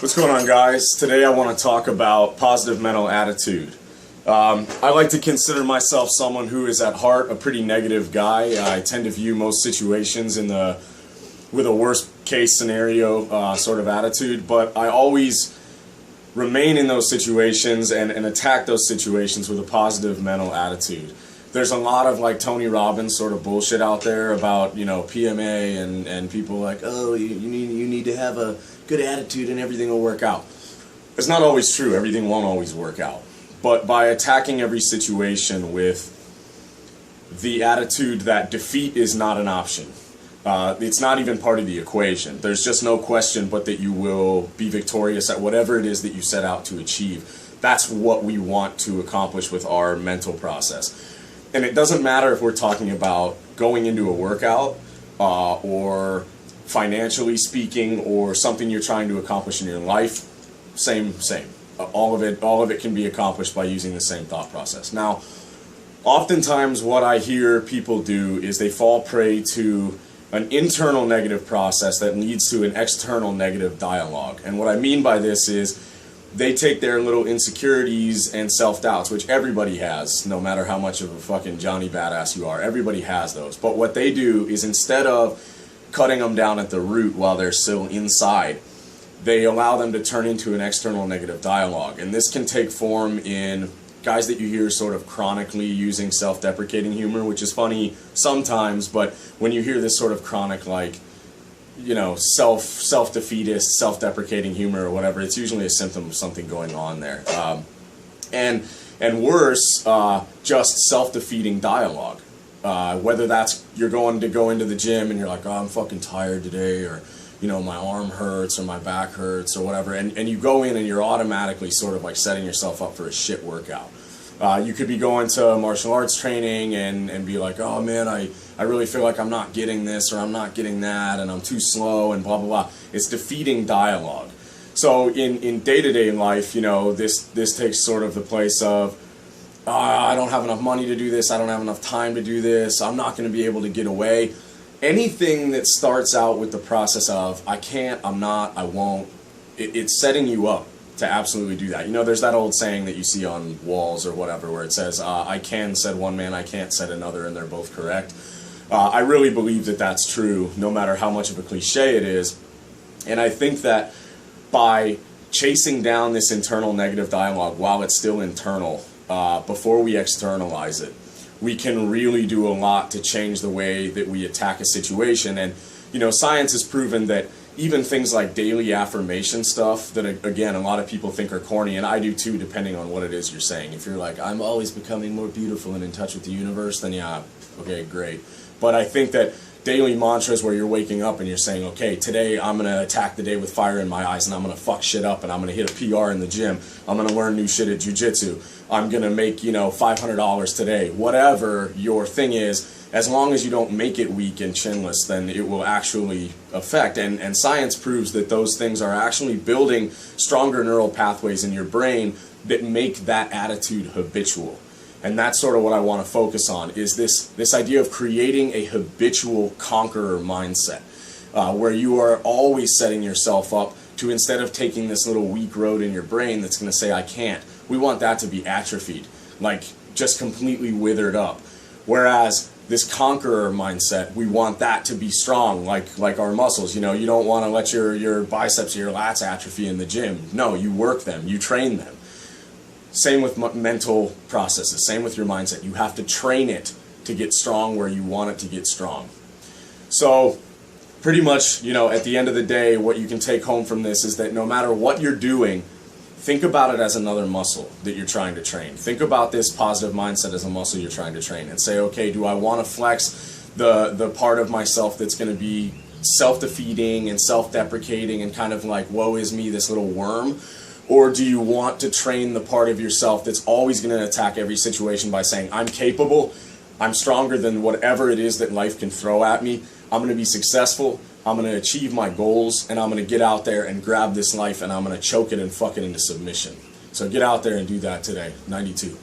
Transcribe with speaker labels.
Speaker 1: What's going on, guys? Today I want to talk about positive mental attitude. I like to consider myself someone who is at heart a pretty negative guy. I tend to view most situations with a worst case scenario sort of attitude, but I always remain in those situations and attack those situations with a positive mental attitude. There's a lot of like Tony Robbins sort of bullshit out there about, you know, PMA and people like, oh, you need to have a good attitude and everything will work out. It's not always true. Everything won't always work out. But by attacking every situation with the attitude that defeat is not an option, it's not even part of the equation. There's just no question but that you will be victorious at whatever it is that you set out to achieve. That's what we want to accomplish with our mental process. And it doesn't matter if we're talking about going into a workout or financially speaking or something you're trying to accomplish in your life. Same. All of it can be accomplished by using the same thought process. Now, oftentimes what I hear people do is they fall prey to an internal negative process that leads to an external negative dialogue. And what I mean by this is they take their little insecurities and self-doubts, which everybody has, no matter how much of a fucking Johnny Badass you are. Everybody has those. But what they do is instead of cutting them down at the root while they're still inside, they allow them to turn into an external negative dialogue. And this can take form in guys that you hear sort of chronically using self-deprecating humor, which is funny sometimes, but when you hear this sort of chronic, like, you know, self-defeatist, self-deprecating humor or whatever, it's usually a symptom of something going on there. And worse, just self-defeating dialogue. Whether that's you're going to go into the gym and you're like, oh, I'm fucking tired today, or, you know, my arm hurts or my back hurts or whatever, and you go in and you're automatically sort of like setting yourself up for a shit workout. You could be going to martial arts training and be like, oh man, I really feel like I'm not getting this or I'm not getting that and I'm too slow and blah blah blah. It's defeating dialogue. So in day-to-day life, you know, this takes sort of the place of, I don't have enough money to do this, I don't have enough time to do this, I'm not going to be able to get away. Anything that starts out with the process of I can't, I'm not, I won't, it's setting you up to absolutely do that. You know, there's that old saying that you see on walls or whatever where it says, I can said one man, I can't said another, and they're both correct. I really believe that that's true, no matter how much of a cliche it is. And I think that by chasing down this internal negative dialogue while it's still internal, before we externalize it, we can really do a lot to change the way that we attack a situation. And, you know, science has proven that even things like daily affirmation stuff that, again, a lot of people think are corny, and I do too, depending on what it is you're saying. If you're like, I'm always becoming more beautiful and in touch with the universe, then yeah, okay, great. But I think that daily mantras where you're waking up and you're saying, okay, today I'm going to attack the day with fire in my eyes and I'm going to fuck shit up and I'm going to hit a PR in the gym. I'm going to learn new shit at jiu-jitsu. I'm going to make, you know, $500 today. Whatever your thing is, as long as you don't make it weak and chinless, then it will actually affect. And science proves that those things are actually building stronger neural pathways in your brain that make that attitude habitual. And that's sort of what I want to focus on, is this idea of creating a habitual conqueror mindset, where you are always setting yourself up to, instead of taking this little weak road in your brain that's going to say, I can't, we want that to be atrophied, like just completely withered up. Whereas this conqueror mindset, we want that to be strong, like our muscles. You know, you don't want to let your biceps or your lats atrophy in the gym. No, you work them, you train them. Same with mental processes, same with your mindset. You have to train it to get strong where you want it to get strong. So pretty much, you know, at the end of the day, what you can take home from this is that no matter what you're doing, think about it as another muscle that you're trying to train. Think about this positive mindset as a muscle you're trying to train and say, okay, do I want to flex the part of myself that's going to be self-defeating and self-deprecating and kind of like, woe is me, this little worm? Or do you want to train the part of yourself that's always going to attack every situation by saying, I'm capable, I'm stronger than whatever it is that life can throw at me, I'm going to be successful, I'm going to achieve my goals, and I'm going to get out there and grab this life and I'm going to choke it and fuck it into submission. So get out there and do that today. 92.